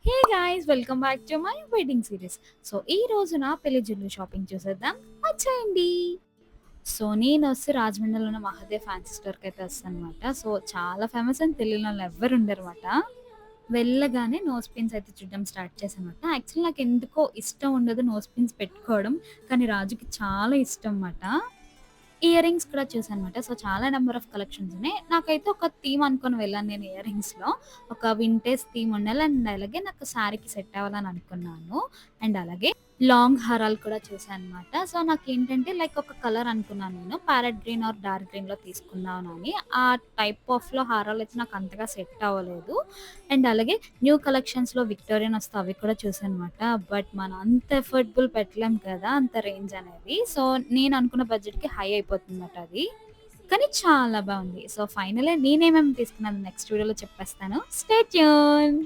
Hey guys welcome back to my wedding series. So ఈ రోజు నా పెళ్లి జ్యువెలరీ షాపింగ్ చూసేద్దాం. వచ్చేయండి. సో నేనొచ్చి రాజమండ్రిలో ఉన్న మహాదేవ్ ఫ్యాన్సీ స్టోర్‌కి అయితే వస్తాననమాట. సో చాలా ఫేమస్ అని తెలియనోళ్ళు ఎవ్వరు ఉండరమాట. వెళ్ళగానే నోస్ పిన్స్ అయితే చూడడం స్టార్ట్ చేశానమాట. యాక్చువల్లీ నాకెందుకో ఇష్టం ఉండదు నోస్ పిన్స్ పెట్టుకోవడం. కానీ రాజుకి చాలా ఇష్టం మాట. ఇయర్ రింగ్స్ కూడా చూసానమాట. సో, చాలా నంబర్ ఆఫ్ కలెక్షన్స్ ఉన్నాయి. నాకైతే ఒక థీమ్ అనుకోని వెళ్ళాను నేను ఇయర్ రింగ్స్‌లో. ఒక వింటేజ్ థీమ్ ఉండాలి. అండ్ అలాగే నాకు శారీకి సెట్ అవ్వాలని అనుకున్నాను. అండ్ అలాగే లాంగ్ హారాలు కూడా చూసానమాట. సో, నాకేంటంటే లైక్ ఒక కలర్ అనుకున్నాను నేను. ప్యారెట్ గ్రీన్ ఆర్ డార్క్ గ్రీన్‌లో తీసుకుందామని. ఆ టైప్ ఆఫ్‌లో హారాలయితే నాకు అంతగా సెట్ అవ్వలేదు. అండ్ అలాగే న్యూ కలెక్షన్స్‌లో విక్టోరియన్ వస్తే అవి కూడా చూసానమాట. బట్ మనం అంత ఎఫర్టబుల్ పెట్టలేం కదా! అంత రేంజ్ అనేది. సో, నేను అనుకున్న బడ్జెట్‌కి హై అయిపోతుందట అది. కానీ చాలా బావుంది. సో, ఫైనల్లీ నేనేమేమి తీసుకున్నానో నెక్స్ట్ వీడియోలో చెప్పేస్తాను. Stay tune.